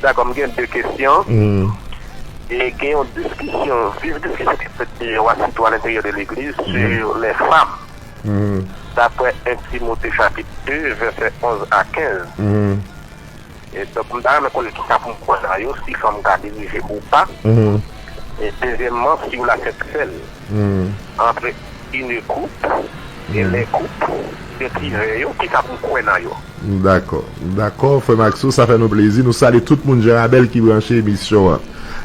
D'accord, j'ai deux questions. Et qu'il y a une discussion, vive discussion qui peut être à l'intérieur de l'Église sur les femmes. D'après 1 Timothée chapitre 2, verset 11 à 15. Et donc, nous avons qui ça pour me si femme a dirigé ou pas. Et deuxièmement, si vous la sexuelle entre une coupe et les coupes de privé, qui ça pour me D'accord, frère Maxou, ça fait nous plaisir. Nous saluons tout le monde, Gérabel qui branche l'émission.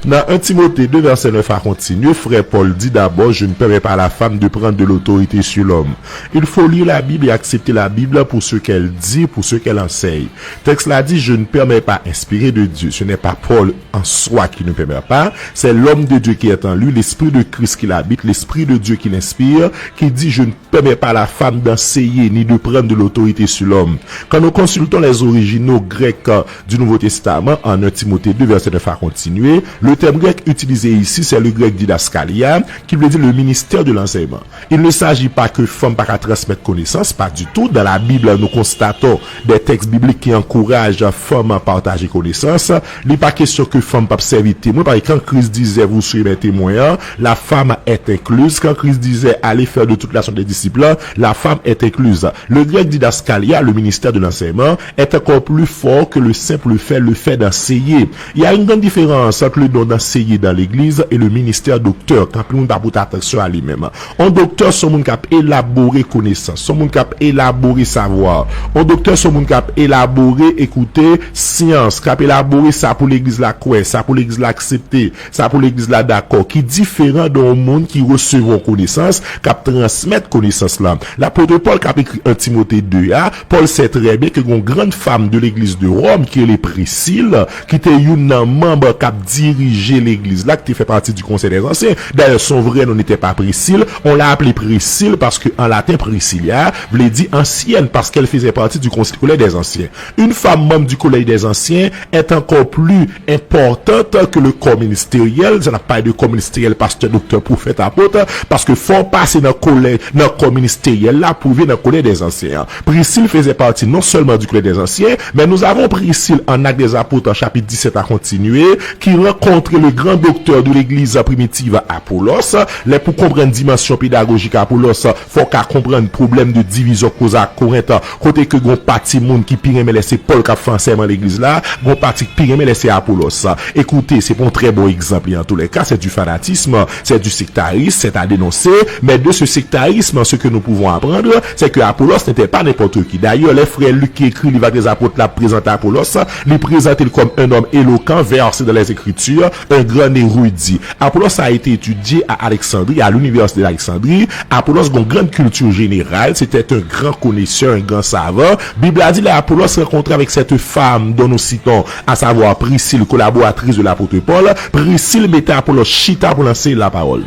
Dans 1 Timothée 2, verset 9 à continuer, frère Paul dit d'abord, je ne permets pas à la femme de prendre de l'autorité sur l'homme. Il faut lire la Bible et accepter la Bible pour ce qu'elle dit, pour ce qu'elle enseigne. Texte là dit, je ne permets pas inspiré de Dieu. Ce n'est pas Paul en soi qui ne permet pas, c'est l'homme de Dieu qui est en lui, l'esprit de Christ qui l'habite, l'esprit de Dieu qui l'inspire, qui dit, je ne permets pas à la femme d'enseigner ni de prendre de l'autorité sur l'homme. Quand nous consultons les originaux grecs du Nouveau Testament, en 1 Timothée 2, verset 9 à continuer, le terme grec utilisé ici, c'est le grec didaskalia, qui veut dire le ministère de l'enseignement. Il ne s'agit pas que femme pas à transmettre connaissance, pas du tout. Dans la Bible, nous constatons des textes bibliques qui encouragent femmes à partager connaissance. Il n'est pas question que femme pas servir témoin. Parce que quand Christ disait, vous serez mes témoins, la femme est incluse. Quand Christ disait, allez faire de toute la sorte des disciples, la femme est incluse. Le grec didaskalia, le ministère de l'enseignement, est encore plus fort que le simple fait, le fait d'enseigner. Il y a une grande différence entre le don d'enseigner dans l'église et le ministère docteur. Quand on va porter attention à lui-même. Un docteur, c'est mon cap élaborer connaissance, c'est mon cap élaborer savoir. Un docteur, c'est mon cap élaborer, écouter science, cap élaborer ça pour l'église la croire, ça pour l'église l'accepter, ça pour l'église la d'accord, qui est différent d'un monde qui recevons connaissance, cap transmettre connaissance là. L'apôtre Paul qui a écrit 1 Timothée 2, Paul sait très bien que une grande femme de l'église de Rome, qui est les Priscille, qui était une membre qui a dirigé l'église là, qui fait partie du conseil des anciens. D'ailleurs, son vrai nom n'était pas Priscille, on l'a appelé Priscille parce que en latin Priscilla voulait dire ancienne parce qu'elle faisait partie du collège des anciens. Une femme membre du collège des anciens est encore plus importante que le corps ministériel. Ça n'a pas de corps ministériel, pasteur, docteur, prophète, apôtre, parce que faut passer dans le corps ministériel là pour venir dans le collège des anciens. Priscille faisait partie non seulement du collège des anciens, mais nous avons Priscille en Actes des Apôtres en chapitre 17 à continuer, qui rencontre le grand docteur de l'église primitive Apollos. Là, pour comprendre dimension pédagogique Apollos, faut qu'à comprendre problème de division cause à Corinthe, côté que gon parti monde qui pire mais laisser Paul qui fait enseignement l'église là, gon parti pire mais laisser Apollos. Écoutez, c'est un très bon exemple en tous les cas, c'est du fanatisme, c'est du sectarisme, c'est à dénoncer, mais de ce sectarisme, ce que nous pouvons apprendre, c'est que Apollos n'était pas n'importe qui. D'ailleurs, les frères Luc qui écrit l'Évangile des Apôtres l'a présenté Apollos, lui présenté comme un homme éloquent, versé dans les Écritures, un grand érudit. Apollos a été étudié à Alexandrie, à l'université d'Alexandrie. Apollos a une grande culture générale, c'était un grand connaisseur, un grand savant. Bible a dit là, Apollos rencontré avec cette femme dont nous citons, à savoir Priscille, collaboratrice de l'apôtre Paul. Priscille mettait Apollos chita pour lancer la parole.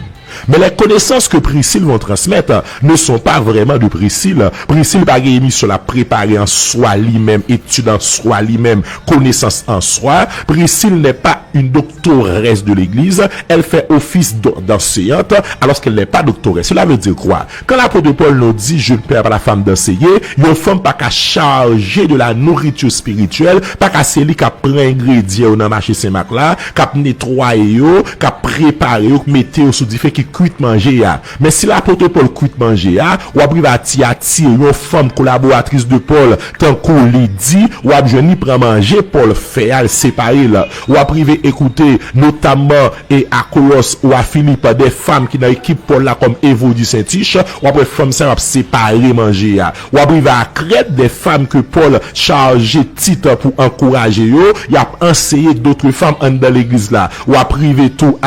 Mais les connaissances que Priscille vont transmettre ne sont pas vraiment de Priscille. Priscille pas émis sur la préparer en soi lui-même, étude en soi lui-même, connaissance en soi. Priscille n'est pas une doctoresse de l'église. Elle fait office d'enseignante alors qu'elle n'est pas doctoresse. Cela veut dire quoi? Quand l'apôtre Paul nous dit je ne permets pas la femme d'enseigner, une femme pas qu'à charger de la nourriture spirituelle, pas qu'à celle qui prend ingrédients dans marché Saint-Marc là, qui nettoyer, qui préparer, mettre sous différents qui cuite manger ya. Mais si l'apôtre Paul cuite manger ya, ou après va attirer une femme collaboratrice de Paul tant qu'on lui dit, ou après ni prend manger Paul fait à séparer là, ou après écouter notamment et à Colos ou à Philippe des femmes qui dans l'équipe Paul là comme Évodie Saint-Tiche, ou après femme ça va séparer manger ya, ou après va crête des femmes que Paul chargé titre pour encourager yo, il a enseigné d'autres femmes dans l'église là, ou à privé tout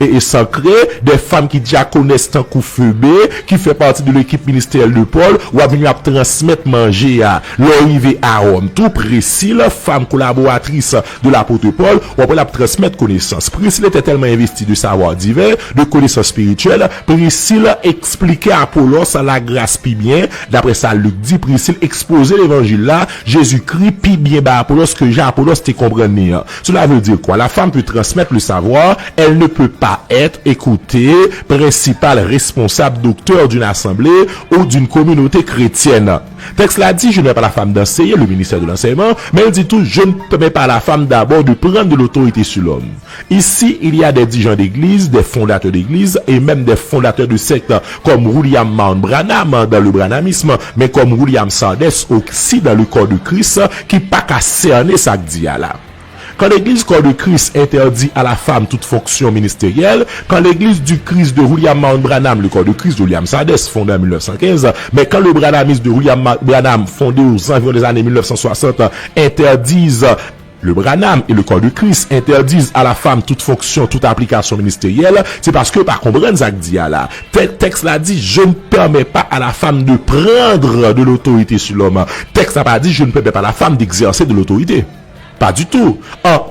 et sacré des femmes qui déjà connaissent tant coup Feubé, qui fait partie de l'équipe ministérielle de Paul, ou à venir transmettre manger à l'arrivée à Rome. Tout Priscille, femme collaboratrice de l'apôtre Paul, ou après la transmettre connaissance. Priscille était tellement investie de savoir divers, de connaissances spirituelles. Priscille expliquait à Apollos la grâce pi bien. D'après ça, Luc dit, Priscille exposait l'évangile là, Jésus-Christ pi bien à Apollos que Jean Apollos te comprendre. Cela veut dire quoi? La femme peut transmettre le savoir, elle ne peut pas être, écoutez, principal responsable docteur d'une assemblée ou d'une communauté chrétienne. Texte là dit, je ne mets pas la femme d'enseigner, le ministère de l'enseignement, mais il dit tout, je ne permets pas à la femme d'abord de prendre de l'autorité sur l'homme. Ici, il y a des dirigeants d'église, des fondateurs d'église et même des fondateurs de sectes comme William Mount Branham dans le branhamisme, mais comme William Sanders aussi dans le corps de Christ, qui pas qu'à cerner ça que dit là. Quand l'église corps de Christ interdit à la femme toute fonction ministérielle, quand l'église du Christ de William Mount Branham, le corps de Christ de William Sanders, fondé en 1915, mais quand le branhamisme de William Branham, fondé aux environs des années 1960, interdisent le Branham et le corps de Christ interdisent à la femme toute fonction, toute application ministérielle, c'est parce que, par comprendre ça que dit là, tel texte là dit, je ne permets pas à la femme de prendre de l'autorité sur l'homme. Texte n'a pas dit, je ne permets pas à la femme d'exercer de l'autorité. Pas du tout.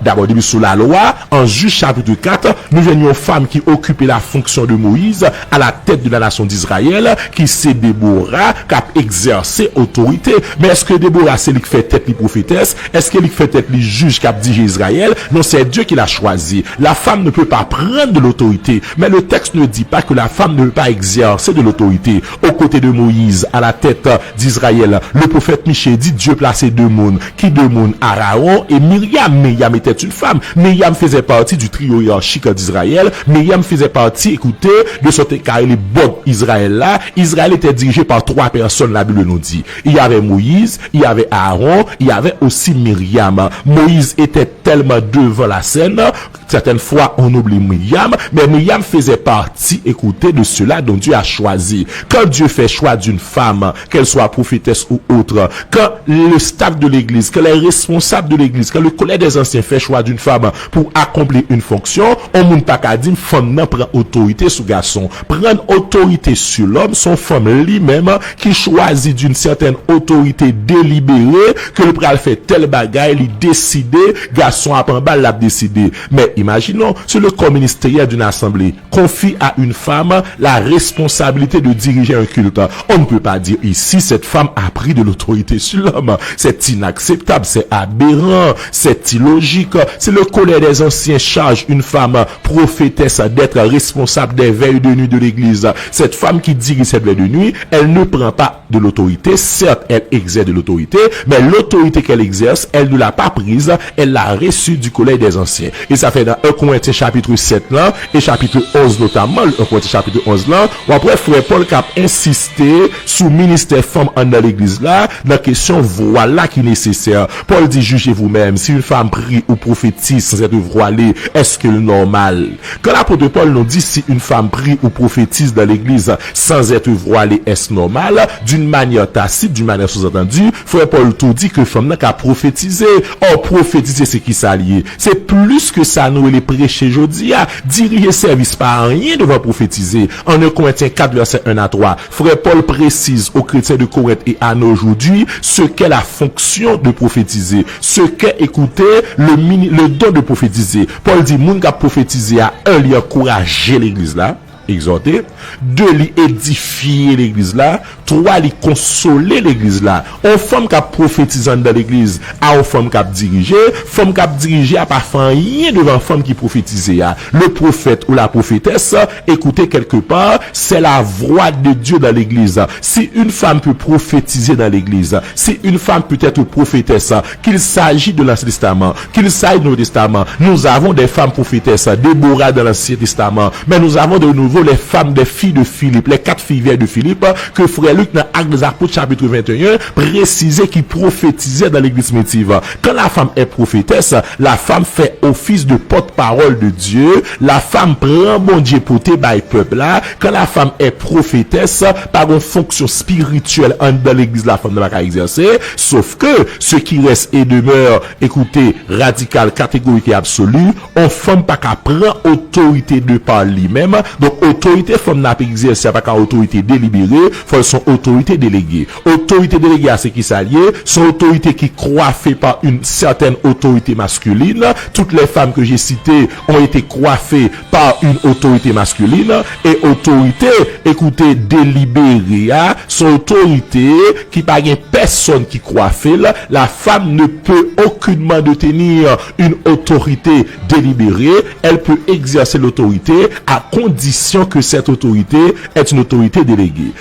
D'abord, sous la loi, en Juge chapitre 4, nous venions une femme qui occupait la fonction de Moïse à la tête de la nation d'Israël, qui c'est Déborah, qui a exercé autorité. Mais est-ce que Déborah, c'est lui qui fait tête les prophétesses? Est-ce qu'elle fait tête les juges qui a dirigé Israël? Non, c'est Dieu qui l'a choisi. La femme ne peut pas prendre de l'autorité. Mais le texte ne dit pas que la femme ne peut pas exercer de l'autorité. Aux côtés de Moïse, à la tête d'Israël, le prophète Michée dit, Dieu plaçait deux mondes. Qui deux mondes? Aaron et Myriam était une femme. Myriam faisait partie du trio hiérarchique d'Israël. Myriam faisait partie, écoutez, de ce car les bon Israël là. Israël était dirigé par trois personnes, la Bible nous dit. Il y avait Moïse, il y avait Aaron, il y avait aussi Myriam. Moïse était tellement devant la scène, certaines fois on oublie Myriam, mais Myriam faisait partie, écoutez, de cela dont Dieu a choisi. Quand Dieu fait choix d'une femme, qu'elle soit prophétesse ou autre, quand le staff de l'église, que les responsables de l'église, quand le collège des anciens fait choix d'une femme pour accomplir une fonction, on ne peut pas dire femme n'a prend autorité sur garçon. Prendre autorité sur l'homme, son femme lui-même qui choisit d'une certaine autorité délibérée que le pral fait tel bagaille, il décide, garçon après balle l'a décidé. Mais imaginons, si le corps ministériel d'une assemblée confie à une femme la responsabilité de diriger un culte, on ne peut pas dire ici cette femme a pris de l'autorité sur l'homme. C'est inacceptable, c'est aberrant. C'est illogique. Si le collège des anciens charge une femme prophétesse d'être responsable des veilles de nuit de l'église, cette femme qui dirige cette veille de nuit, elle ne prend pas de l'autorité. Certes, elle exerce de l'autorité, mais l'autorité qu'elle exerce, elle ne l'a pas prise, elle l'a reçue du collège des anciens. Et ça fait dans 1 Corinthiens chapitre 7 là, et chapitre 11 notamment, 1 Corinthiens chapitre 11 là, où après frère Paul qui a insisté sur ministère femme dans l'église là, la question voilà qui est nécessaire. Paul dit, jugez-vous même, si une femme prie ou prophétise sans être voilée, est-ce que le normal? Quand l'apôtre Paul nous dit si une femme prie ou prophétise dans l'église sans être voilée, est-ce normal? D'une manière tacite, d'une manière sous-entendue, frère Paul tout dit que femme n'a qu'à prophétiser. Or, prophétiser, c'est qui s'allier? C'est plus que ça, nous, les prêcher aujourd'hui, diriger service par rien devant prophétiser. En 1 Corinthiens 4, verset 1 à 3, frère Paul précise aux chrétiens de Corinthe et à nous aujourd'hui ce qu'est la fonction de prophétiser, ce qu'est, écoutez, le don de prophétiser. Paul dit, moun qui a prophétisé à un, lui encourager l'église là, exhorter, deux, lui édifier l'église là, trois, lui consoler l'église là. On femme qui a prophétisé dans l'église, à une femme qui a dirigé à pas faire rien devant femme qui prophétisait. Le prophète ou la prophétesse, écoutez quelque part, c'est la voix de Dieu dans l'église. Si une femme peut prophétiser dans l'église, si une femme peut être prophétesse, qu'il s'agit de l'Ancien Testament, qu'il s'agit du Nouveau Testament, nous avons des femmes prophétesses, Déborah dans l'Ancien Testament, mais nous avons de nouveau les femmes des filles de Philippe, les 4 filles vierges de Philippe, que frère Luc dans Actes des Apôtres chapitre 21 précisait qu'il prophétisait dans l'église primitive. Quand la femme est prophétesse, la femme fait office de porte-parole de Dieu, la femme prend bon Dieu pour te by peuple là. Quand la femme est prophétesse, par une fonction spirituelle dans l'église, la femme ne va pas exercer, sauf que ce qui reste et demeure, écoutez, radical, catégorique et absolu, on femme pas qu'à prendre autorité de par lui-même. Donc autorité femme n'a pas exercer pas qu'en autorité délibérée, faut son autorité déléguée. Autorité déléguée, c'est qui s'allie, son autorité qui coiffée par une certaine autorité masculine. Toutes les femmes que j'ai citées ont été coiffées par une autorité masculine, et autorité, écoutez, délibérée, son autorité qui pas une personne qui coiffe, la femme ne peut aucunement détenir une autorité délibérée, elle peut exercer l'autorité à condition que cette autorité est une autorité déléguée.